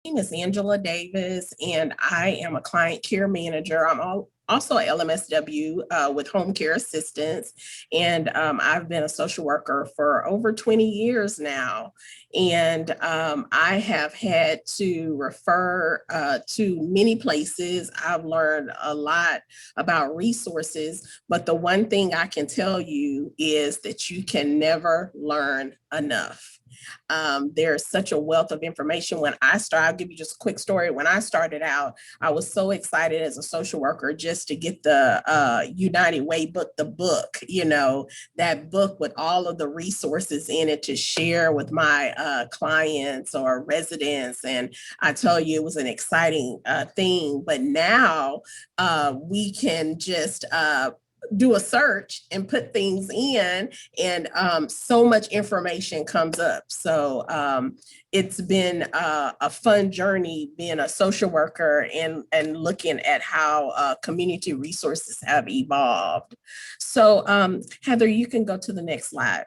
name is Angela Davis, and I am a client care manager. Also a LMSW with home care assistance, and I've been a social worker for over 20 years now. And I have had to refer to many places. I've learned a lot about resources, but the one thing I can tell you is that you can never learn enough. There's such a wealth of information. I'll give you just a quick story. When I started out, I was so excited as a social worker just to get the United Way book, that book with all of the resources in it to share with my clients or residents. And I tell you, it was an exciting thing. But now we can just do a search and put things in, and so much information comes up. So it's been a fun journey being a social worker and looking at how community resources have evolved. So Heather, you can go to the next slide.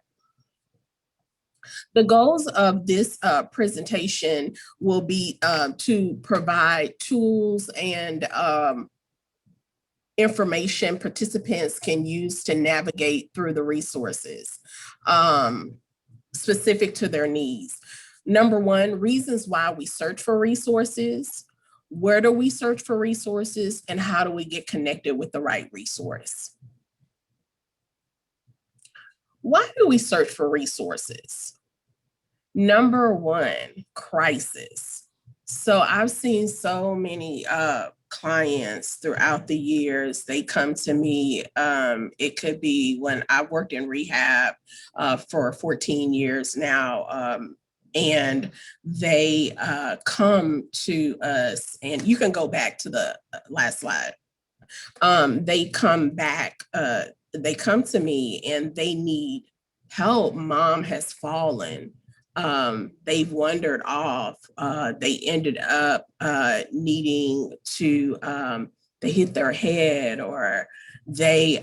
The goals of this presentation will be to provide tools and information participants can use to navigate through the resources specific to their needs. Number one, reasons why we search for resources. Where do we search for resources, and how do we get connected with the right resource? Why do we search for resources? Number one, crisis. So I've seen so many clients throughout the years. They come to me. It could be when I worked in rehab for 14 years now. And they come to us, and you can go back to the last slide. They come to me and they need help. Mom has fallen. They've wandered off. They ended up needing to, they hit their head, or they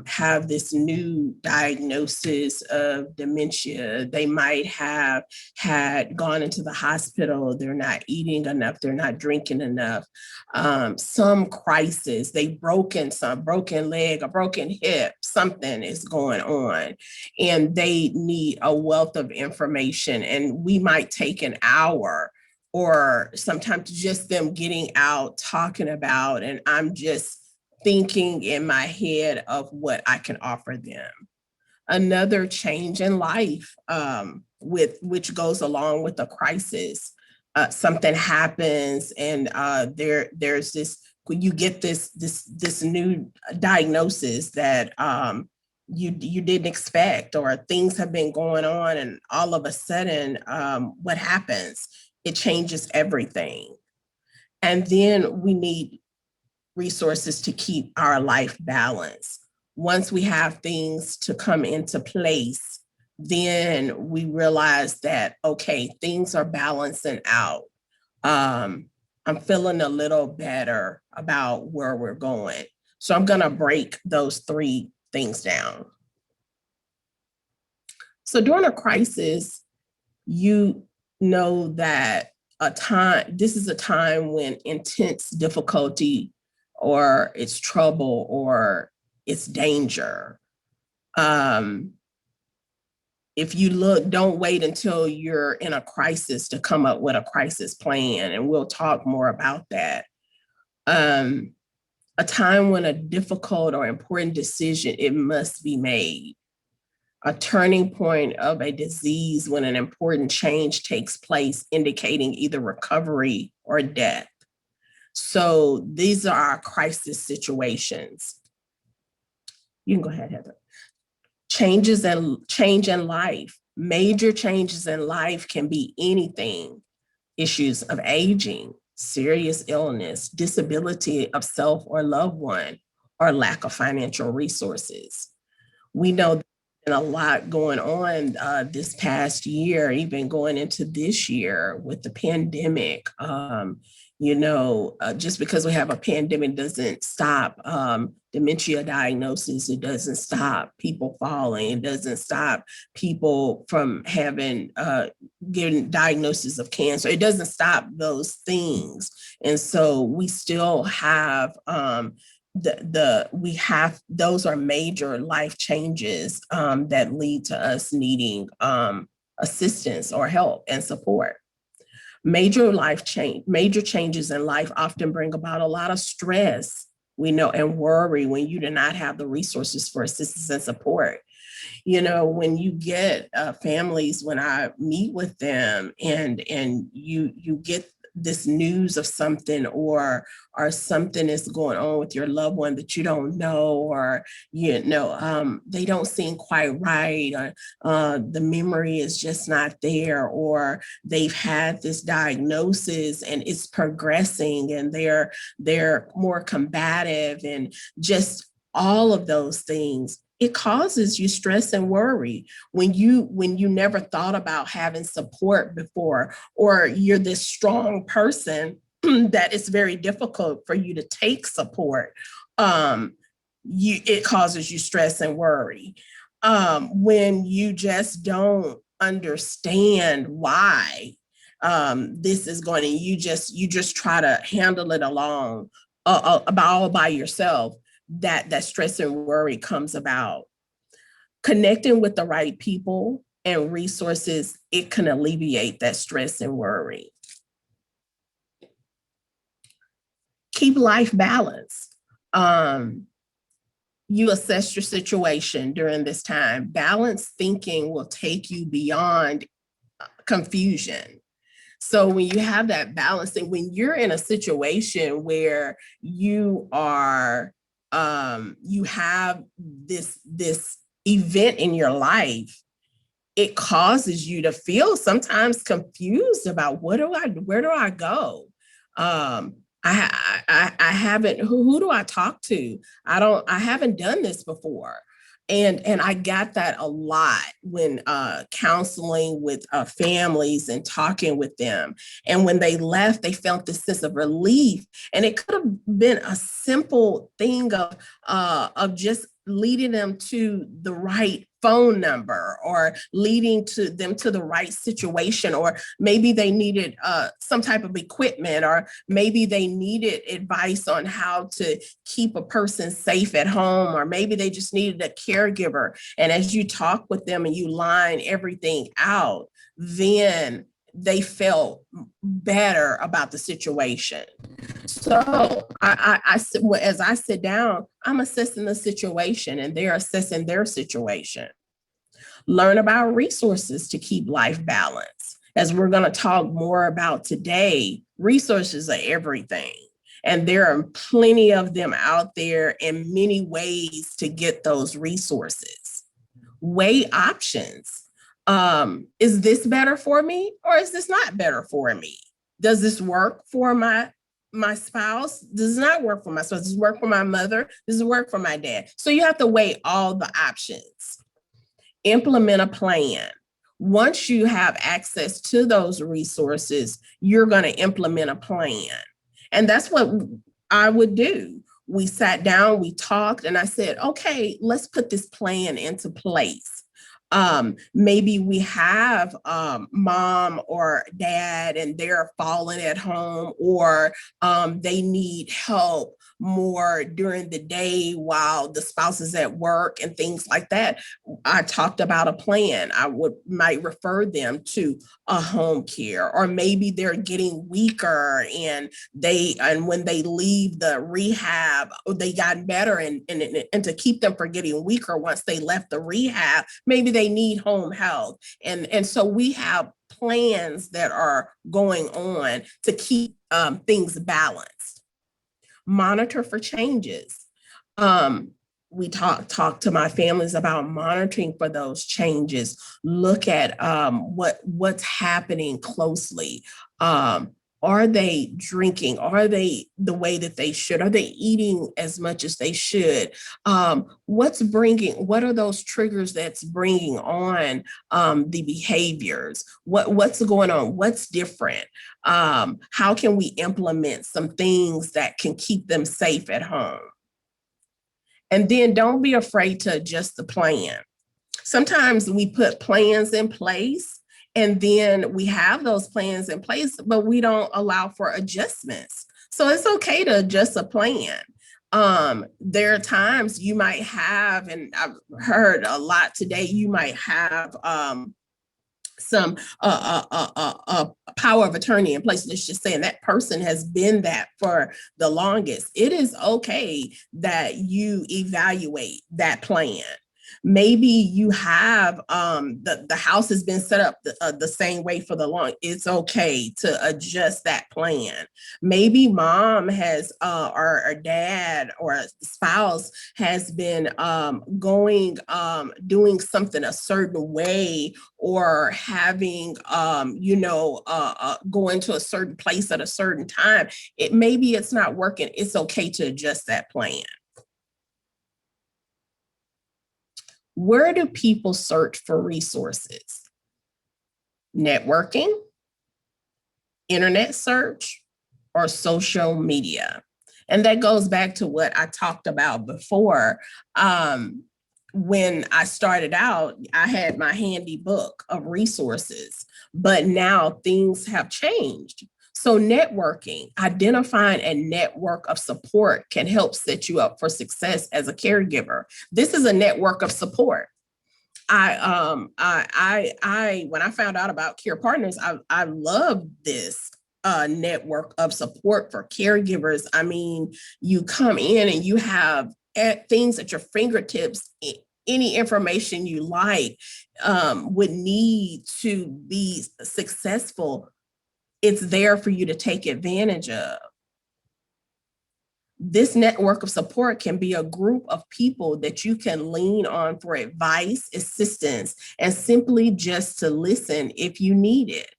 have this new diagnosis of dementia. They might have had gone into the hospital. They're not eating enough. They're not drinking enough. Some crisis, they've some broken leg, a broken hip, something is going on, and they need a wealth of information. And we might take an hour, or sometimes just them getting out, talking about, and I'm just thinking in my head of what I can offer them. Another change in life, which goes along with the crisis. Something happens, and there's this. You get this new diagnosis that you didn't expect, or things have been going on, and all of a sudden, what happens? It changes everything, and then we need resources to keep our life balanced. Once we have things to come into place, then we realize that, okay, things are balancing out. I'm feeling a little better about where we're going. So I'm gonna break those three things down. So during a crisis, you know that this is a time when intense difficulty, or it's trouble, or it's danger. If you look, don't wait until you're in a crisis to come up with a crisis plan, and we'll talk more about that. A time when a difficult or important decision, it must be made. A turning point of a disease when an important change takes place, indicating either recovery or death. So these are our crisis situations. You can go ahead, Heather. Change in life. Major changes in life can be anything. Issues of aging, serious illness, disability of self or loved one, or lack of financial resources. We know there's been a lot going on this past year, even going into this year with the pandemic. Just because we have a pandemic doesn't stop dementia diagnosis. It doesn't stop people falling. It doesn't stop people from having getting diagnosis of cancer. It doesn't stop those things. And so we still have those are major life changes that lead to us needing assistance or help and support. Major changes in life often bring about a lot of stress, and worry when you do not have the resources for assistance and support. When you get families, when I meet with them and you get this news of something, or something is going on with your loved one that you don't know, or they don't seem quite right, or the memory is just not there, or they've had this diagnosis and it's progressing, and they're more combative, and just all of those things. It causes you stress and worry when you never thought about having support before, or you're this strong person that it's very difficult for you to take support. It causes you stress and worry. When you just don't understand why this is going, and you just try to handle it alone, all by yourself, that stress and worry comes about. Connecting with the right people and resources, it can alleviate that stress and worry. Keep life balanced. You assess your situation during this time. Balanced thinking will take you beyond confusion. So when you have that balancing, when you're in a situation where you are you have this event in your life, it causes you to feel sometimes confused about where do I go? I haven't, who do I talk to? I haven't done this before. And I got that a lot when counseling with families and talking with them. And when they left, they felt this sense of relief. And it could have been a simple thing of just leading them to the right phone number, or leading to them to the right situation, or maybe they needed some type of equipment, or maybe they needed advice on how to keep a person safe at home, or maybe they just needed a caregiver. And as you talk with them and you line everything out, then they felt better about the situation. So as I sit down, I'm assessing the situation and they're assessing their situation. Learn about resources to keep life balanced. As we're going to talk more about today, resources are everything. And there are plenty of them out there, and many ways to get those resources. Weigh options. Is this better for me, or is this not better for me? Does this work for my spouse? Does not work for my spouse? Does it work for my mother? Does it work for my dad? So you have to weigh all the options. Implement a plan. Once you have access to those resources, you're going to implement a plan. And that's what I would do. We sat down, we talked, and I said, okay, let's put this plan into place. Maybe we have mom or dad and they're falling at home, or they need help more during the day while the spouse is at work and things like that. I talked about a plan. I might refer them to a home care, or maybe they're getting weaker and when they leave the rehab, they got better, and to keep them from getting weaker once they left the rehab, maybe they need home health. And so we have plans that are going on to keep things balanced. Monitor for changes. We talk to my families about monitoring for those changes. Look at what's happening closely. Are they drinking? Are they the way that they should? Are they eating as much as they should? What are those triggers that's bringing on the behaviors? What's going on? What's different? How can we implement some things that can keep them safe at home? And then don't be afraid to adjust the plan. Sometimes we put plans in place and then we have those plans in place, but we don't allow for adjustments. So it's okay to adjust a plan. There are times you might have, and I've heard a lot today, you might have some power of attorney in place. Let's just say, and that person has been that for the longest. It is okay that you evaluate that plan. Maybe you have the house has been set up the same way for the long. It's okay to adjust that plan. Maybe mom has or dad or a spouse has been doing something a certain way, or having going to a certain place at a certain time. Maybe it's not working. It's okay to adjust that plan. Where do people search for resources? Networking, internet search, or social media? And that goes back to what I talked about before. When I started out, I had my handy book of resources, but now things have changed. So networking, identifying a network of support can help set you up for success as a caregiver. This is a network of support. When I found out about Care Partners, I love this network of support for caregivers. I mean, you come in and you have things at your fingertips. Any information you like would need to be successful, it's there for you to take advantage of. This network of support can be a group of people that you can lean on for advice, assistance, and simply just to listen if you need it.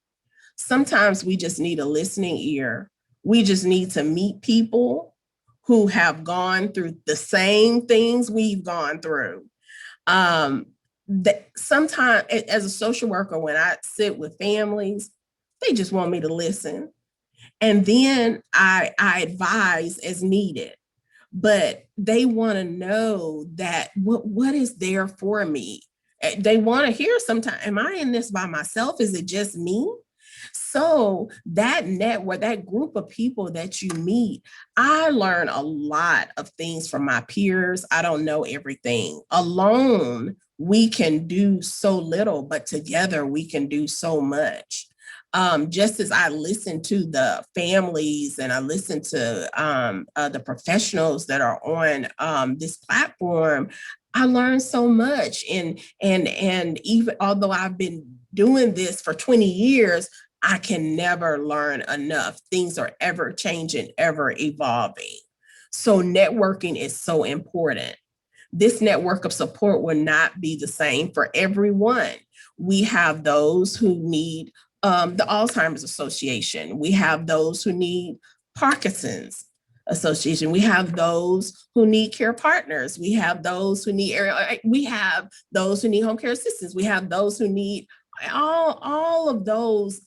Sometimes we just need a listening ear. We just need to meet people who have gone through the same things we've gone through. That sometimes as a social worker, when I sit with families, they just want me to listen. And then I advise as needed. But they want to know that what is there for me. They want to hear sometimes, am I in this by myself? Is it just me? So that network, that group of people that you meet, I learn a lot of things from my peers. I don't know everything. Alone, we can do so little, but together we can do so much. Just as I listen to the families and I listen to the professionals that are on this platform, I learned so much. And even although I've been doing this for 20 years, I can never learn enough. Things are ever changing, ever evolving. So networking is so important. This network of support will not be the same for everyone. We have those who need the Alzheimer's Association. We have those who need Parkinson's Association. We have those who need care partners. We have those who need home care assistants. We have those who need all of those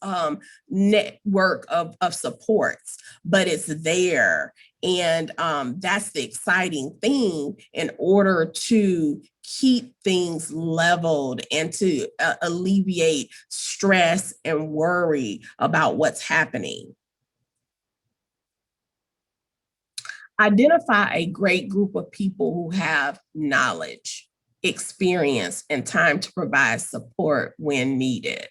network of supports, but it's there. And that's the exciting thing in order to keep things leveled and to alleviate stress and worry about what's happening. Identify a great group of people who have knowledge, experience, and time to provide support when needed.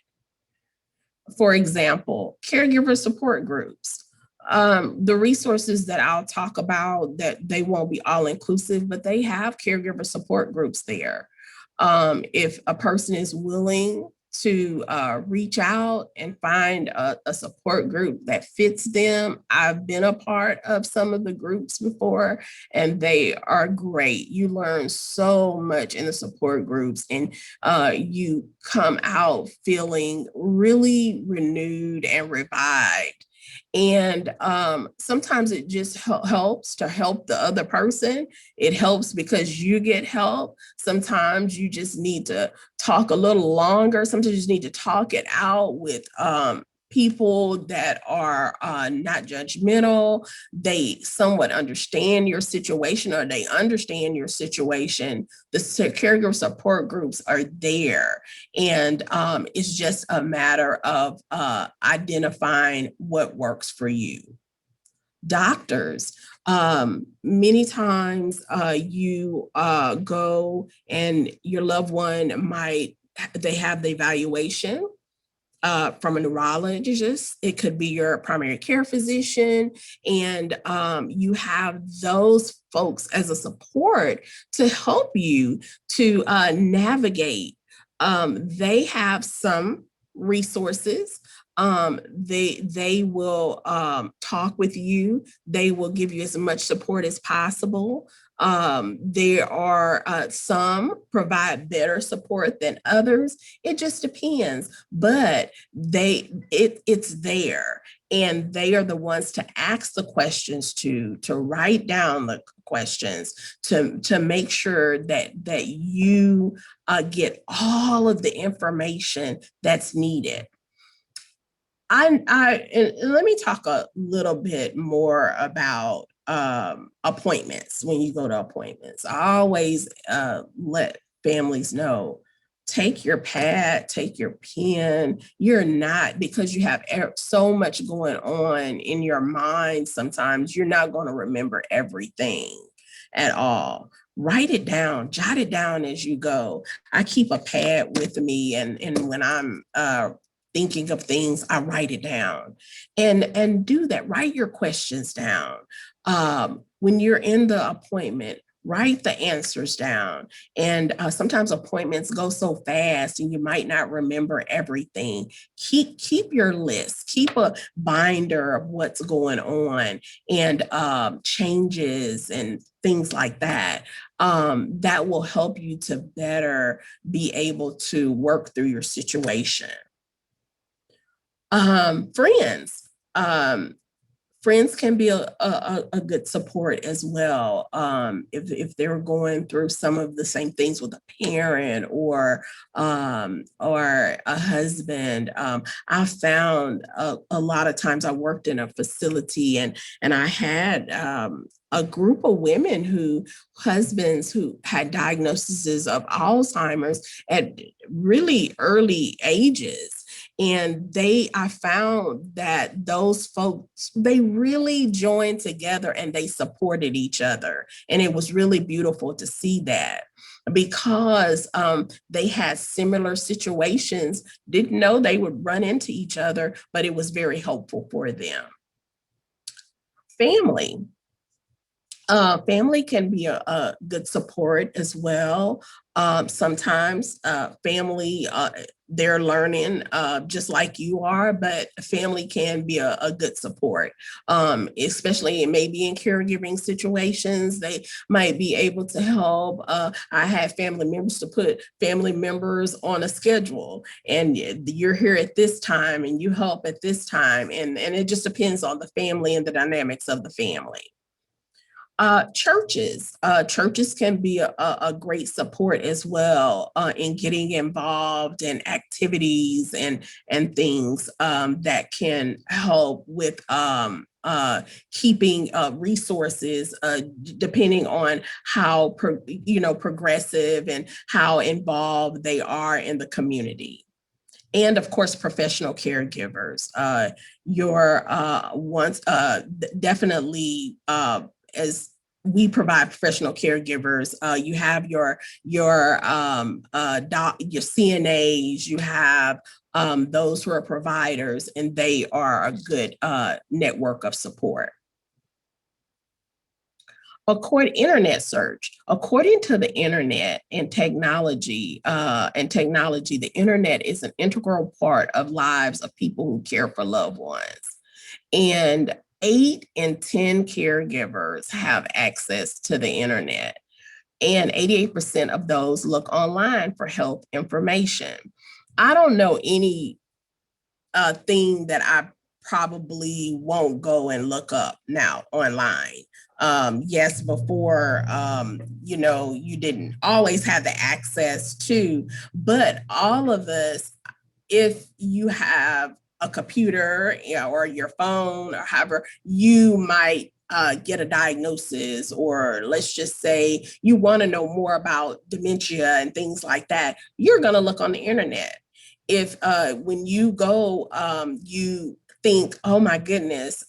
For example, caregiver support groups. The resources that I'll talk about, that they won't be all inclusive, but they have caregiver support groups there. If a person is willing to reach out and find a support group that fits them. I've been a part of some of the groups before, and they are great. You learn so much in the support groups, and you come out feeling really renewed and revived. And sometimes it just helps to help the other person. It helps because you get help. Sometimes you just need to talk a little longer. Sometimes you just need to talk it out with people that are not judgmental. They somewhat understand your situation, or they understand your situation. The caregiver support groups are there. And it's just a matter of identifying what works for you. Doctors, many times you go and your loved one they have the evaluation from a neurologist. It could be your primary care physician, and you have those folks as a support to help you to navigate. They have some resources. They will talk with you. They will give you as much support as possible. There are some provide better support than others. It just depends, but it's there, and they are the ones to ask the questions to write down the questions, to make sure that you get all of the information that's needed. And let me talk a little bit more about appointments. When you go to appointments, I always let families know, take your pad, take your pen. You're not, because you have so much going on in your mind, sometimes you're not going to remember everything at all. Write it down, jot it down as you go. I keep a pad with me, and when I'm thinking of things, I write it down, and do that. Write your questions down. When you're in the appointment, write the answers down. And sometimes appointments go so fast and you might not remember everything. Keep your list, keep a binder of what's going on, and changes and things like that. That will help you to better be able to work through your situation. Friends. Friends can be a good support as well. If they're going through some of the same things with a parent or a husband. I found a lot of times I worked in a facility, and I had a group of women husbands who had diagnoses of Alzheimer's at really early ages. And I found that those folks, they really joined together and they supported each other. And it was really beautiful to see that, because they had similar situations, didn't know they would run into each other, but it was very helpful for them. Family. Family can be a good support as well. Sometimes family, they're learning just like you are, but family can be a good support, especially maybe in caregiving situations. They might be able to help. I had family members to put family members on a schedule, and you're here at this time and you help at this time. And it just depends on the family and the dynamics of the family. Churches can be a great support as well in getting involved in activities and things that can help with keeping resources, depending on how progressive and how involved they are in the community. And of course, professional caregivers. Definitely, as we provide professional caregivers, you have your CNAs, you have those who are providers, and they are a good network of support. Internet search. According to the internet and technology, the internet is an integral part of lives of people who care for loved ones. And 8 in 10 caregivers have access to the internet. And 88% of those look online for health information. I don't know any thing that I probably won't go and look up now online. Yes, before, you didn't always have the access to, but all of us, if you have a computer, or your phone, or however, you might get a diagnosis, or let's just say you want to know more about dementia and things like that, you're going to look on the internet. If when you go, you think, oh my goodness,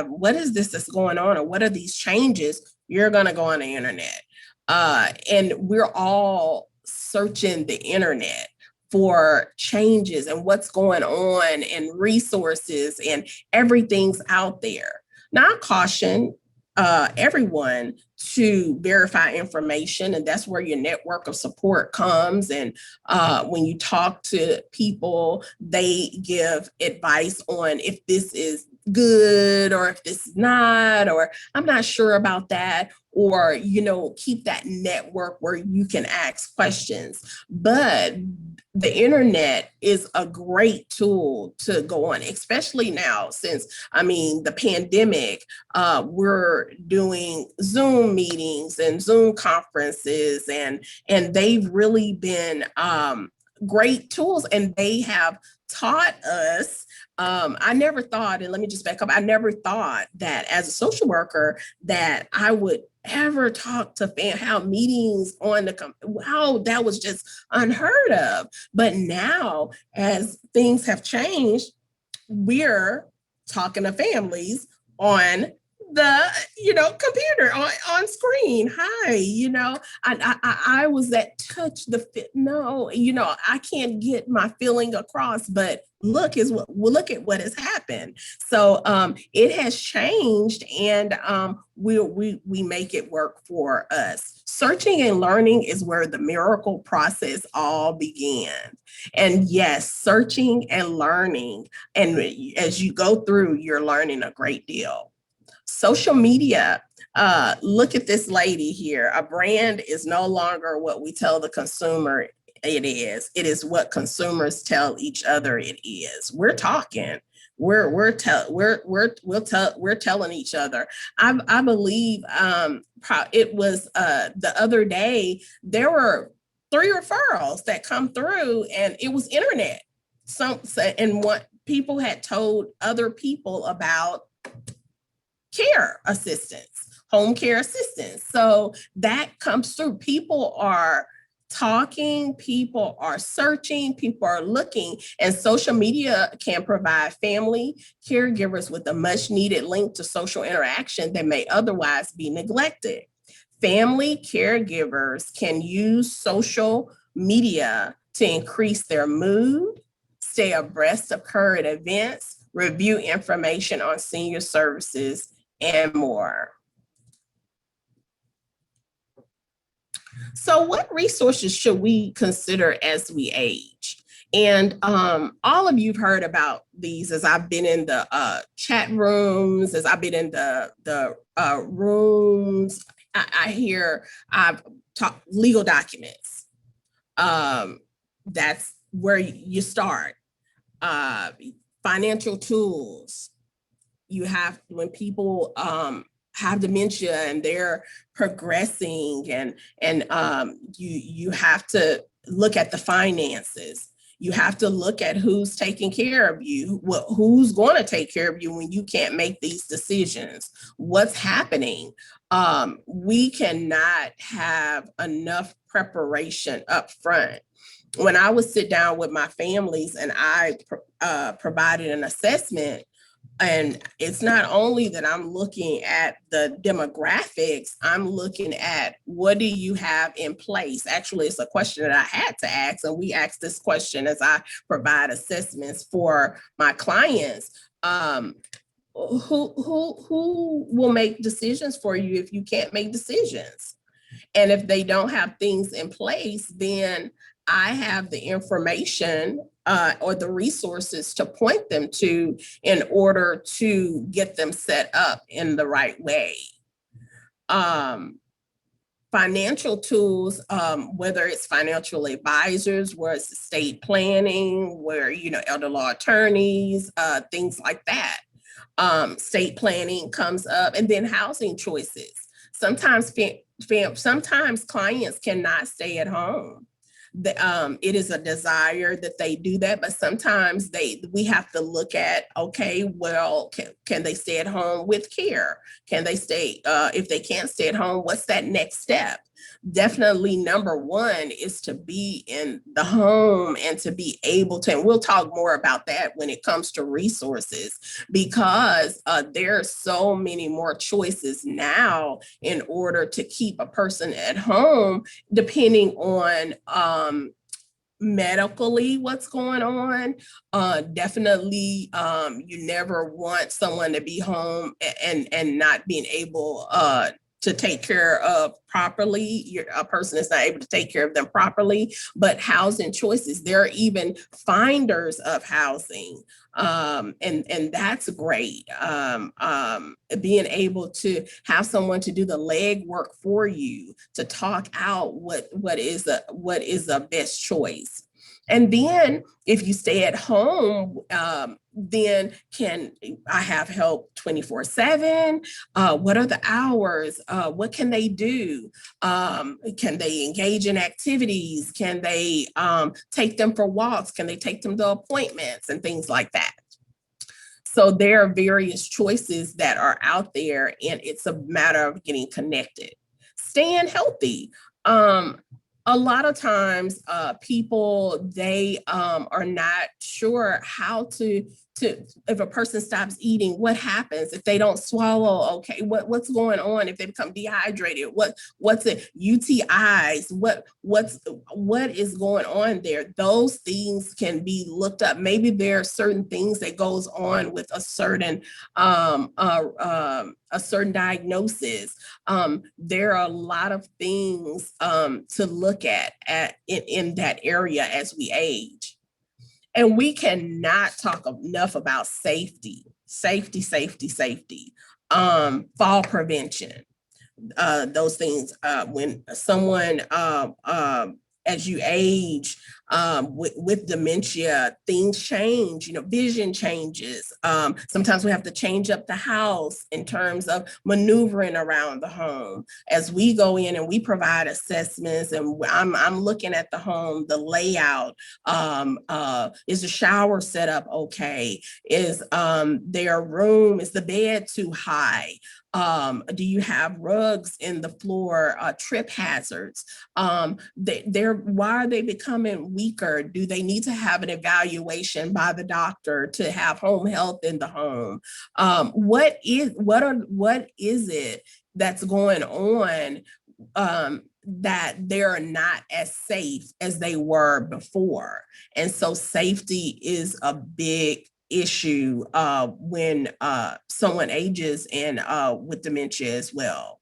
what is this that's going on, or what are these changes? You're going to go on the internet. And we're all searching the internet for changes and what's going on and resources, and everything's out there. Now, I caution everyone to verify information, and that's where your network of support comes. And when you talk to people, they give advice on if this is good or if this is not, or I'm not sure about that, or keep that network where you can ask questions. But the internet is a great tool to go on, especially now since, the pandemic. We're doing Zoom meetings and Zoom conferences, and they've really been great tools, and they have taught us. I never thought, and let me just back up, I never thought that as a social worker that I would ever talk to have meetings on wow, that was just unheard of. But now, as things have changed, we're talking to families on the computer, on screen. Hi, I was that touch the fit. No, I can't get my feeling across, but look at what has happened. So it has changed, and we make it work for us. Searching and learning is where the miracle process all began. And yes, searching and learning, and as you go through, you're learning a great deal. Social media, look at this lady here. A brand is no longer what we tell the consumer it is. It is what consumers tell each other it is. We're talking. We're telling each other. I believe it was the other day, there were 3 referrals that come through, and it was internet. And what people had told other people about care assistance, home care assistance. So that comes through. People are talking, people are searching, people are looking, and social media can provide family caregivers with a much needed link to social interaction that may otherwise be neglected. Family caregivers can use social media to increase their mood, stay abreast of current events, review information on senior services, and more. So what resources should we consider as we age? And all of you've heard about these, as I've been in the chat rooms, as I've been in the rooms. I've talked legal documents. That's where you start. Financial tools. You have, when people have dementia and they're progressing, and you have to look at the finances. You have to look at who's taking care of you, who's going to take care of you when you can't make these decisions. What's happening? We cannot have enough preparation up front. When I would sit down with my families and I provided an assessment, and it's not only that I'm looking at the demographics, I'm looking at what do you have in place. Actually, it's a question that I had to ask, and we ask this question as I provide assessments for my clients. Who will make decisions for you if you can't make decisions? And if they don't have things in place, then I have the information or the resources to point them to in order to get them set up in the right way. financial tools, whether it's financial advisors, where it's estate planning, where, elder law attorneys, things like that. State planning comes up, and then housing choices. Sometimes sometimes clients cannot stay at home. It is a desire that they do that, but sometimes we have to look at, okay, well, can they stay at home with care? Can they stay, if they can't stay at home, what's that next step? Definitely number one is to be in the home and to be able to, and we'll talk more about that when it comes to resources, because there are so many more choices now in order to keep a person at home, depending on medically what's going on. Definitely, you never want someone to be home and not being able to take care of properly. A person is not able to take care of them properly. But housing choices, there are even finders of housing, and that's great. Being able to have someone to do the legwork for you, to talk out what is the best choice. And then if you stay at home, then I have help 24/7? What are the hours? What can they do? Can they engage in activities? Can they take them for walks? Can they take them to appointments and things like that? So there are various choices that are out there, and it's a matter of getting connected. Staying healthy. A lot of times people, they are not sure how to if a person stops eating, what happens if they don't swallow? Okay, what's going on if they become dehydrated? What's it? UTIs? What is going on there? Those things can be looked up. Maybe there are certain things that goes on with a certain diagnosis. There are a lot of things to look at in that area as we age. And we cannot talk enough about safety. Fall prevention. Those things, when someone, as you age, with dementia, things change, vision changes. Sometimes we have to change up the house in terms of maneuvering around the home. As we go in and we provide assessments, and I'm looking at the home, the layout, is the shower set up okay? Is their room, is the bed too high? Do you have rugs in the floor, trip hazards? Why are they becoming weaker? Do they need to have an evaluation by the doctor to have home health in the home? What is it that's going on that they're not as safe as they were before? And so safety is a big issue when someone ages and with dementia as well.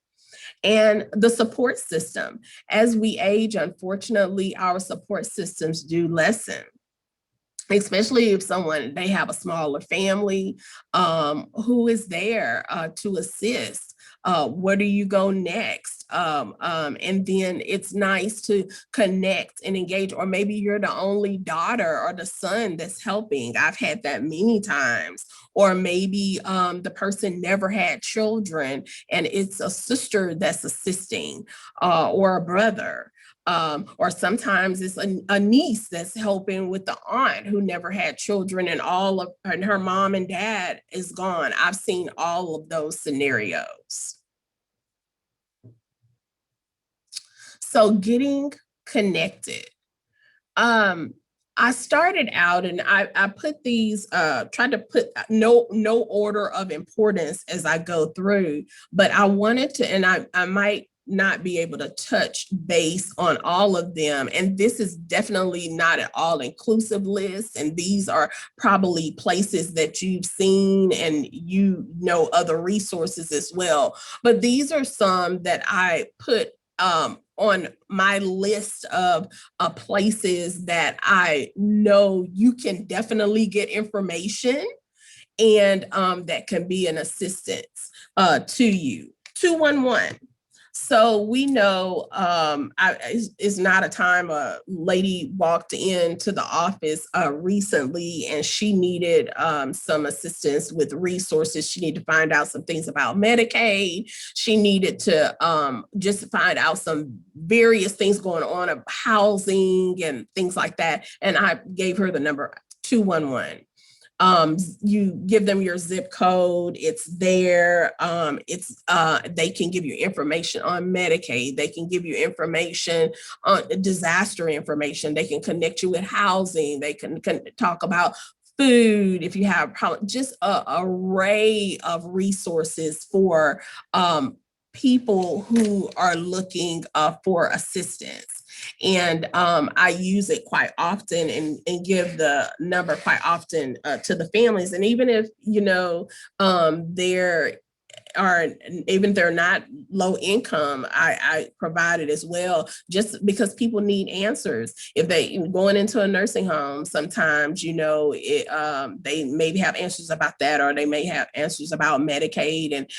And the support system. As we age, unfortunately, our support systems do lessen, especially if they have a smaller family, who is there to assist. Where do you go next? And then it's nice to connect and engage, or maybe you're the only daughter or the son that's helping. I've had that many times. Or maybe the person never had children and it's a sister that's assisting, or a brother. Or sometimes it's a niece that's helping with the aunt who never had children, and her mom and dad is gone. I've seen all of those scenarios. So getting connected. I started out and I put these, tried to put no order of importance as I go through, but I wanted to, and I might not be able to touch base on all of them. And this is definitely not an all-inclusive list. And these are probably places that you've seen and other resources as well. But these are some that I put on my list of places that I know you can definitely get information, and that can be an assistance to you. 211. So we know it's not a time. A lady walked into the office recently, and she needed some assistance with resources. She needed to find out some things about Medicaid. She needed to just find out some various things going on of housing and things like that. And I gave her the number 211. You give them your zip code, it's there. They can give you information on Medicaid, they can give you information on disaster information, they can connect you with housing, they can talk about food if you have problems, just an array of resources for people who are looking for assistance. And I use it quite often and give the number quite often to the families. And even if, they're are, even if they're not low income, I provide it as well, just because people need answers. If they going into a nursing home, sometimes, they maybe have answers about that, or they may have answers about Medicaid and,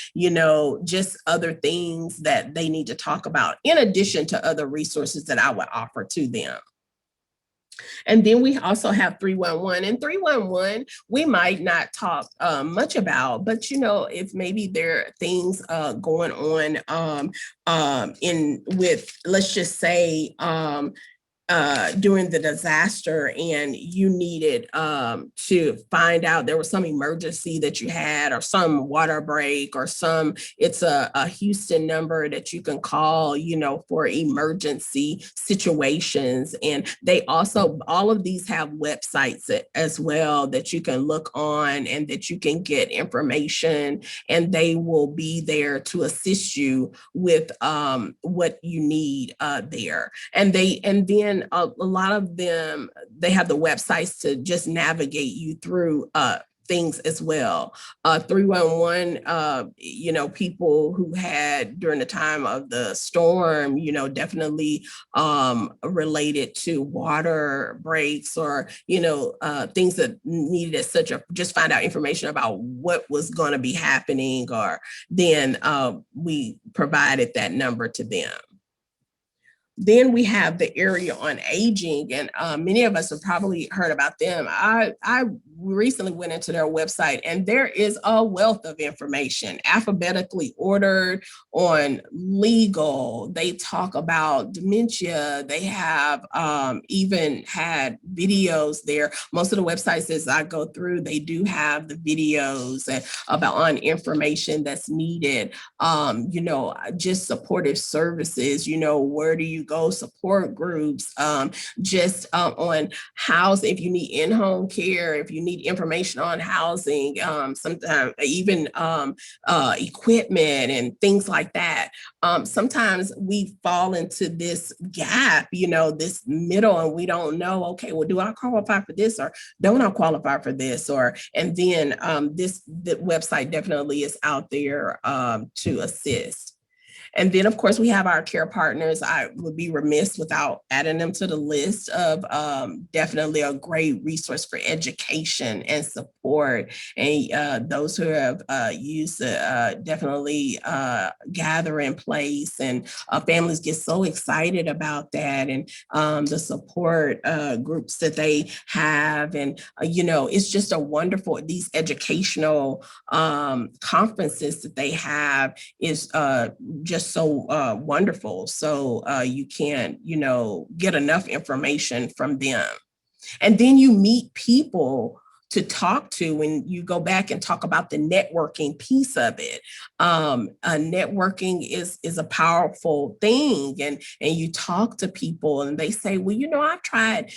just other things that they need to talk about, in addition to other resources that I would offer to them. And then we also have 311. And 311, we might not talk much about, but if maybe there are things going on in with, let's just say, during the disaster, and you needed to find out there was some emergency that you had, or some water break, or it's a Houston number that you can call, for emergency situations. And they also, all of these have websites as well that you can look on, and that you can get information, and they will be there to assist you with what you need there. And then a lot of them, they have the websites to just navigate you through things as well. 311, people who had during the time of the storm, definitely related to water breaks, or, things that needed just find out information about what was going to be happening, or then we provided that number to them. Then we have the area on aging, and many of us have probably heard about them. I recently went into their website, and there is a wealth of information, alphabetically ordered, on legal. They talk about dementia. They have even had videos there. Most of the websites as I go through, they do have the videos and about on information that's needed. Just supportive services, where do you go, support groups, just on housing, if you need in-home care, if you need information on housing, sometimes even equipment and things like that. Sometimes we fall into this gap, this middle, and we don't know, okay, well, do I qualify for this, or don't I qualify for this? And then the website definitely is out there to assist. And then, of course, we have our care partners. I would be remiss without adding them to the list of definitely a great resource for education and support. And those who have used it definitely gather in place, and families get so excited about that, and the support groups that they have. And, it's just a wonderful, these educational conferences that they have is just so wonderful. So you can't, get enough information from them. And then you meet people to talk to when you go back and talk about the networking piece of it. Networking is a powerful thing, and you talk to people, and they say, well, I've tried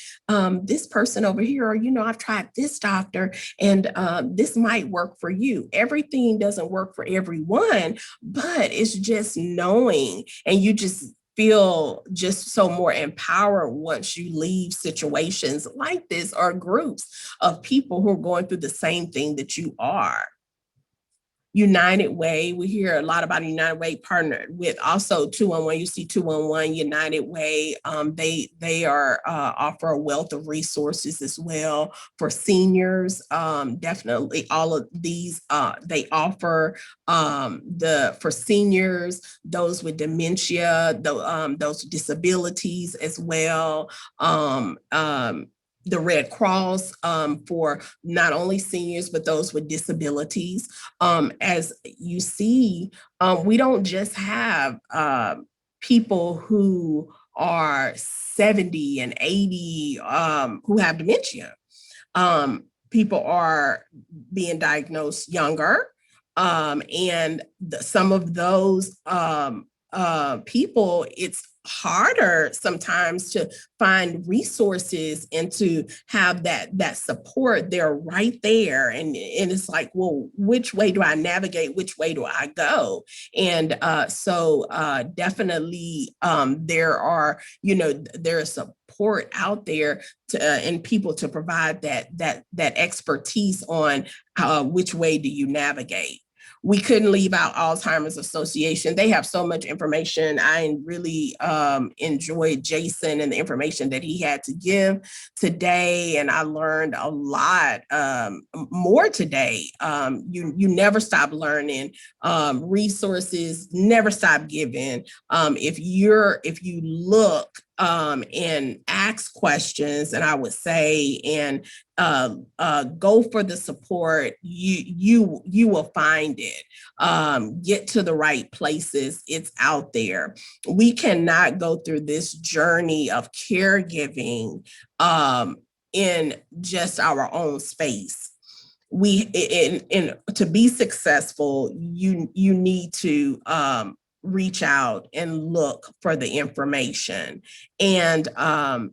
this person over here, or I've tried this doctor, and this might work for you. Everything doesn't work for everyone, but it's just knowing, and you just feel just so more empowered once you leave situations like this, or groups of people who are going through the same thing that you are. United Way. We hear a lot about United Way partnered with also 211. You see 211, United Way. They are offer a wealth of resources as well for seniors. Definitely all of these they offer for seniors, those with dementia, those with disabilities as well. The Red Cross for not only seniors, but those with disabilities. As you see, we don't just have people who are 70 and 80 who have dementia. People are being diagnosed younger. And some of those people, it's harder sometimes to find resources and to have that support. They're right there, and it's like, well, which way do I navigate? Which way do I go? And so definitely there are, there is support out there to, and people to provide that expertise on which way do you navigate. We couldn't leave out Alzheimer's Association. They have so much information. I really enjoyed Jason and the information that he had to give today, and I learned a lot more today. You never stop learning. Resources never stop giving. If you look and ask questions, and I would say, and go for the support, you will find it. Get to the right places. It's out there. We cannot go through this journey of caregiving in just our own space. To be successful, you need to reach out and look for the information. And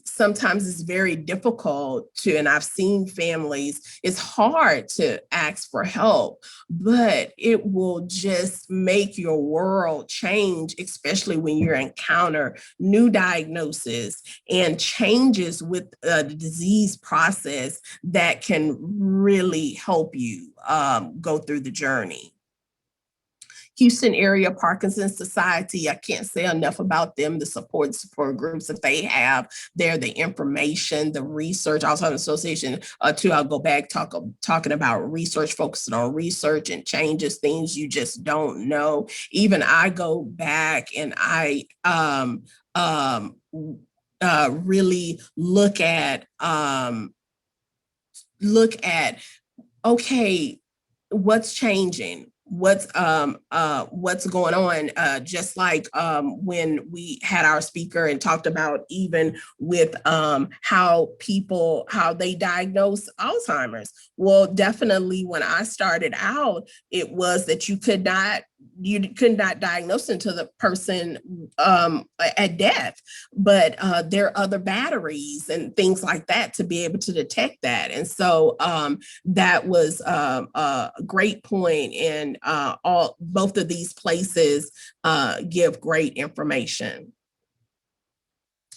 sometimes it's very difficult to, and I've seen families, it's hard to ask for help, but it will just make your world change, especially when you encounter new diagnoses and changes with the disease process that can really help you go through the journey. Houston Area Parkinson's Society, I can't say enough about them, the support groups that they have there, the information, the research, Alzheimer's Association, too, I'll go back talking about research, focusing on research and changes, things you just don't know. Even I go back and I really look at, okay, what's changing? What's going on? Just like when we had our speaker and talked about even with how they diagnose Alzheimer's. Well, definitely when I started out, it was that you could not diagnose until the person at death, but there are other batteries and things like that to be able to detect that. And so that was a great point, and both of these places give great information.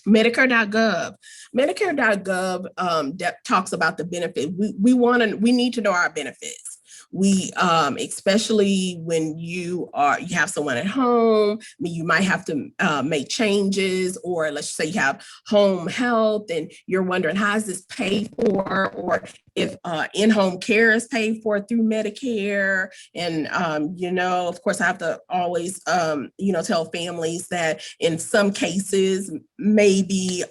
Medicare.gov. Medicare.gov talks about the benefit. We need to know our benefits. We, especially when you have someone at home, you might have to make changes, or let's say you have home health and you're wondering, how is this paid for? Or if in-home care is paid for through Medicare. And, of course, I have to always, tell families that in some cases, maybe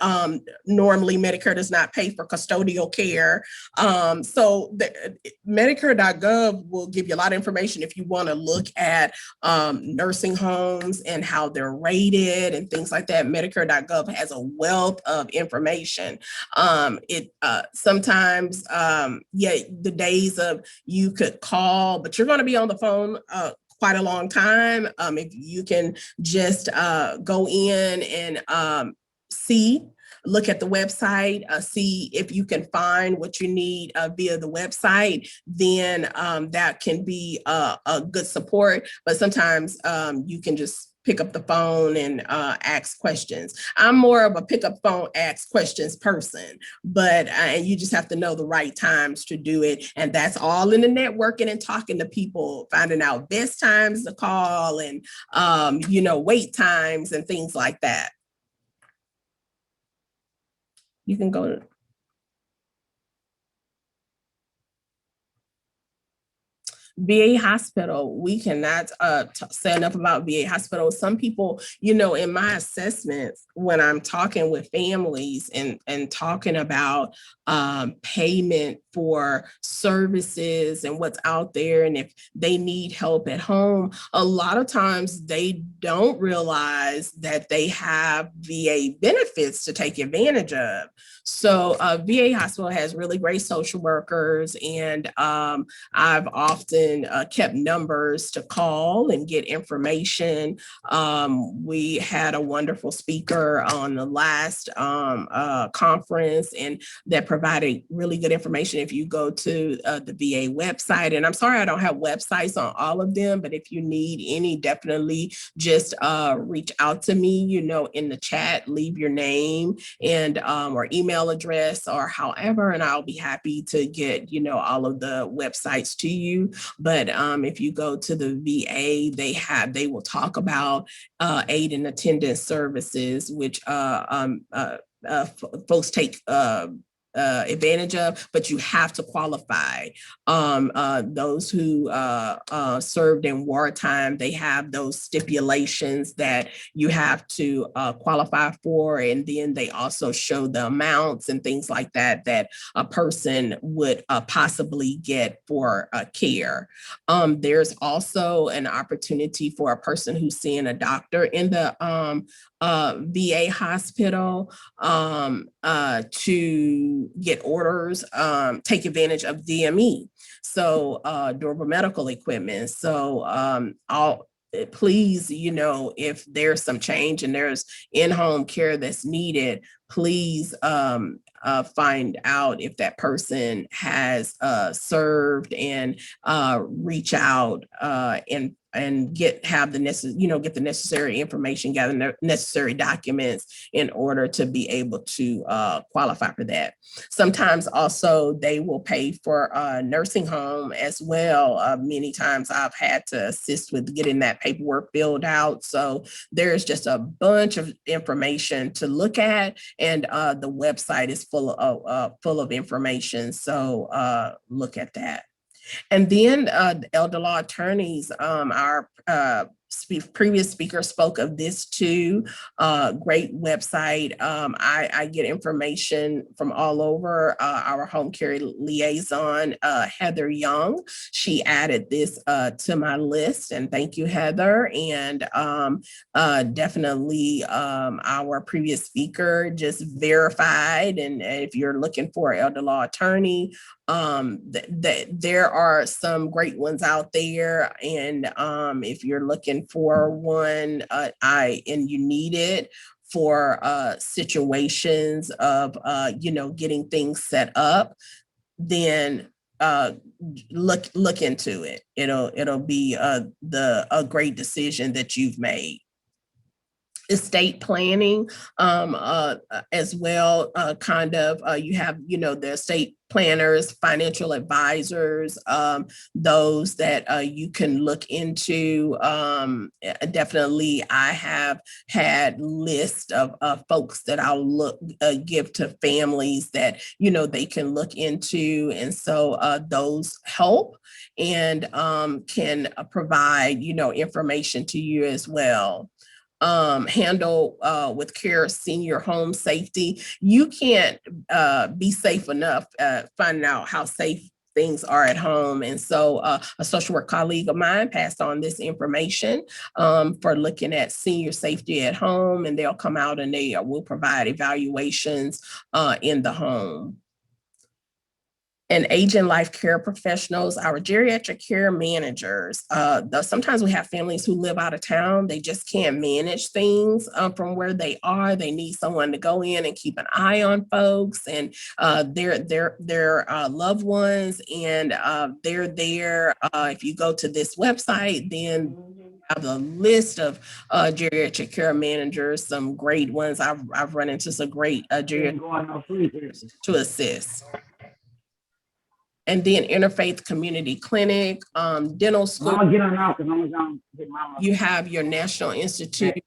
normally Medicare does not pay for custodial care. So the Medicare.gov will give you a lot of information if you want to look at nursing homes and how they're rated and things like that. Medicare.gov has a wealth of information. Sometimes, the days of you could call, but you're going to be on the phone quite a long time. If you can just go in and look at the website, see if you can find what you need via the website, then that can be a good support. But sometimes you can just pick up the phone and ask questions. I'm more of a pick up phone, ask questions person, but and you just have to know the right times to do it. And that's all in the networking and talking to people, finding out best times to call and, wait times and things like that. You can go to VA hospital. We cannot say enough about VA hospital. Some people, in my assessments, when I'm talking with families and talking about payment for services and what's out there, and if they need help at home, a lot of times they don't realize that they have VA benefits to take advantage of. So VA hospital has really great social workers, and I've often kept numbers to call and get information. We had a wonderful speaker on the last conference, and that provided really good information. If you go to the VA website, and I'm sorry I don't have websites on all of them, but if you need any, definitely just reach out to me, in the chat, leave your name and or email address or however, and I'll be happy to get, all of the websites to you. But if you go to the VA, they will talk about aid and attendance services, which folks take advantage of, but you have to qualify. Those who served in wartime, they have those stipulations that you have to qualify for, and then they also show the amounts and things like that that a person would possibly get for care. There's also an opportunity for a person who's seeing a doctor in the VA hospital to get orders, take advantage of DME, so durable medical equipment. So please, if there's some change and there's in-home care that's needed, please find out if that person has served and reach out and get the necessary information, gather the necessary documents in order to be able to qualify for that. Sometimes also they will pay for a nursing home as well. Many times I've had to assist with getting that paperwork filled out. So there's just a bunch of information to look at, and the website is full of information. So look at that. And then the elder law attorneys, our previous speaker spoke of this too. Great website. I get information from all over. Our home care liaison, Heather Young, she added this to my list, and thank you, Heather. And definitely our previous speaker just verified. And if you're looking for an elder law attorney, there are some great ones out there, and if you're looking for one and you need it for situations of getting things set up, then look into it. It'll be a great decision that you've made. Estate planning as well, you have the estate planners, financial advisors, those that you can look into. Definitely I have had lists of folks that I'll give to families that they can look into, and so those help and can provide information to you as well. Handle with care senior home safety. You can't be safe enough finding out how safe things are at home. And so a social work colleague of mine passed on this information for looking at senior safety at home, and they'll come out and they will provide evaluations in the home. And aging life care professionals, our geriatric care managers. Sometimes we have families who live out of town. They just can't manage things from where they are. They need someone to go in and keep an eye on folks and their loved ones. And they're there. If you go to this website, then have a list of geriatric care managers, some great ones. I've run into some great geriatric to assist. And then Interfaith Community Clinic, dental school. I'm gonna get on now because I'm gonna get my. You have your National Institute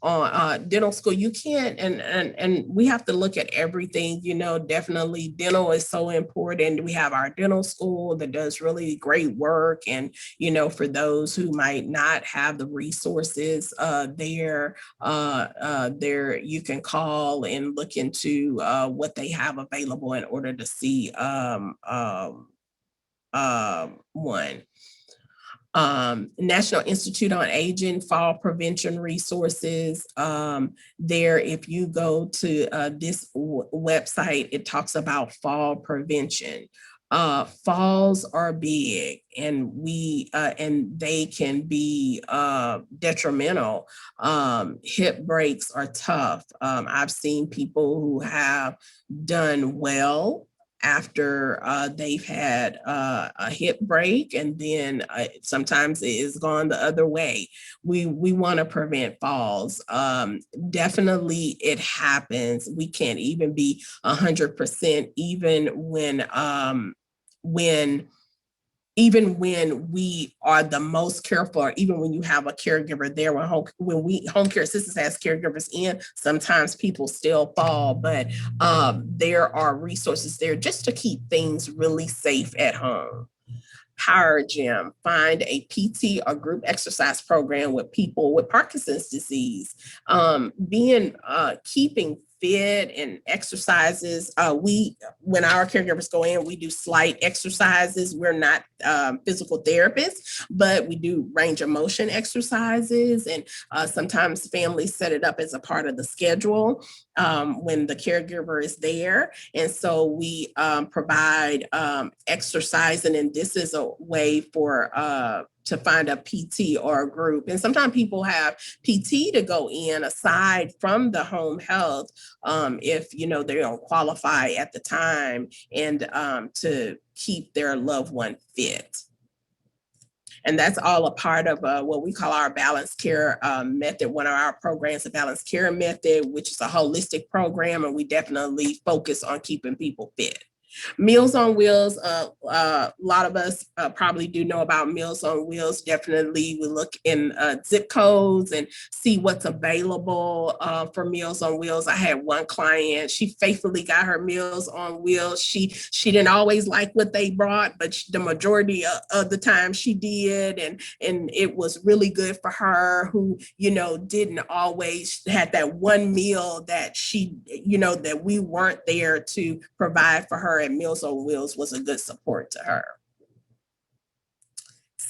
on dental school. You can't, and we have to look at everything, you know. Definitely dental is so important. We have our dental school that does really great work, and you know, for those who might not have the resources there you can call and look into what they have available in order to see one. National Institute on Aging, fall prevention resources. There, if you go to this website, it talks about fall prevention. Falls are big, and they can be detrimental. Hip breaks are tough. I've seen people who have done well after they've had a hip break, and then sometimes it is gone the other way. We want to prevent falls. Definitely it happens. We can't even be 100%, even when we are the most careful, or even when you have a caregiver there, when home care assistance has caregivers in, sometimes people still fall, but there are resources there just to keep things really safe at home. Power Gym, find a PT or group exercise program with people with Parkinson's disease. Keeping fit and exercises. When our caregivers go in, we do slight exercises. We're not physical therapists, but we do range of motion exercises, and sometimes families set it up as a part of the schedule when the caregiver is there. And so we provide exercising, and this is a way for to find a PT or a group. And sometimes people have PT to go in aside from the home health if you know they don't qualify at the time, and to keep their loved one fit. And that's all a part of what we call our balanced care method. One of our programs, the balanced care method, which is a holistic program, and we definitely focus on keeping people fit. Meals on Wheels, a lot of us probably do know about Meals on Wheels. Definitely we look in zip codes and see what's available for Meals on Wheels. I had one client, she faithfully got her Meals on Wheels. She didn't always like what they brought, but the majority of the time she did, and it was really good for her, who, you know, didn't always had that one meal that she, you know, that we weren't there to provide for her, and Meals on Wheels was a good support to her.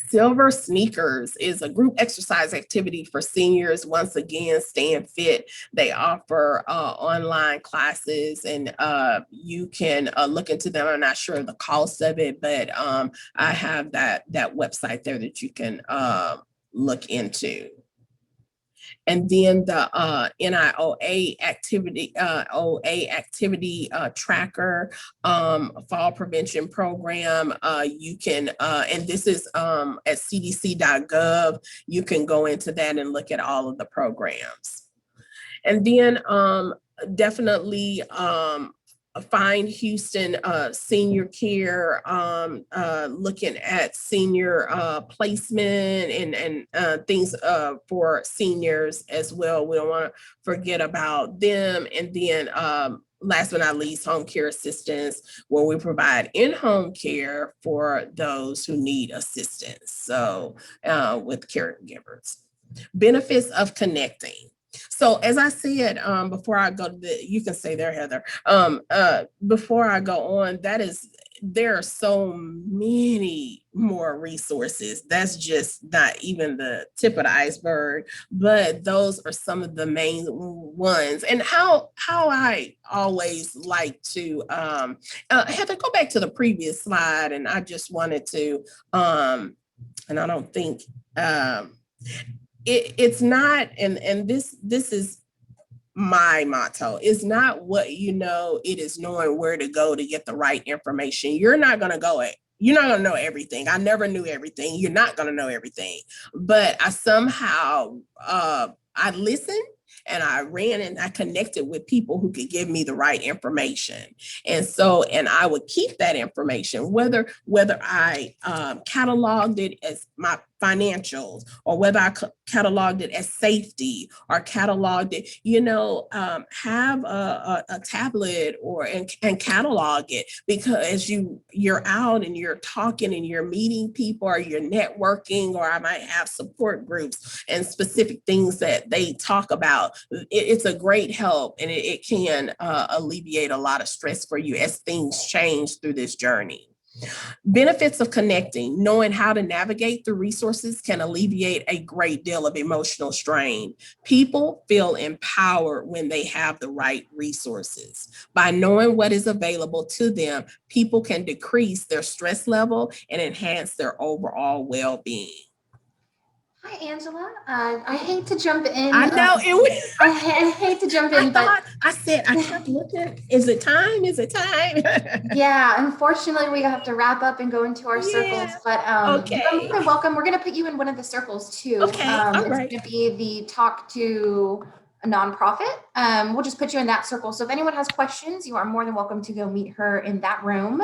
Silver Sneakers is a group exercise activity for seniors. Once again, staying fit. They offer online classes, and you can look into them. I'm not sure of the cost of it, but I have that website there that you can look into. And then the NIOA activity tracker fall prevention program. You can, and this is at cdc.gov. You can go into that and look at all of the programs. And then definitely Find Houston Senior Care, looking at senior placement and things for seniors as well. We don't want to forget about them. And then last but not least, home care assistance, where we provide in-home care for those who need assistance. So with caregivers. Benefits of connecting. So as I said, before I go to you can say there, Heather, before I go on, there are so many more resources. That's just not even the tip of the iceberg, but those are some of the main ones. And how I always like to, Heather, go back to the previous slide. And I just wanted to, and I don't think, it's not, and this is my motto. It's not what you know, it is knowing where to go to get the right information. You're not going to go you're not gonna know everything. I never knew everything. You're not gonna know everything. But I somehow I listened and I ran and I connected with people who could give me the right information. And I would keep that information, whether I cataloged it as my financials or whether I cataloged it as safety or cataloged it, have a tablet and catalog it, because you're out and you're talking and you're meeting people or you're networking, or I might have support groups and specific things that they talk about. It's a great help, and it can alleviate a lot of stress for you as things change through this journey. Benefits of connecting: knowing how to navigate the resources can alleviate a great deal of emotional strain. People feel empowered when they have the right resources. By knowing what is available to them, people can decrease their stress level and enhance their overall well-being. Hi, Angela. I hate to jump in. I know it was. I hate to jump in, but I kept looking. Is it time? Is it time? yeah, unfortunately, we have to wrap up and go into our circles. But Okay. you're more than welcome. We're going to put you in one of the circles too. Okay. All it's right. going to be the talk to a nonprofit. We'll just put you in that circle. So if anyone has questions, you are more than welcome to go meet her in that room.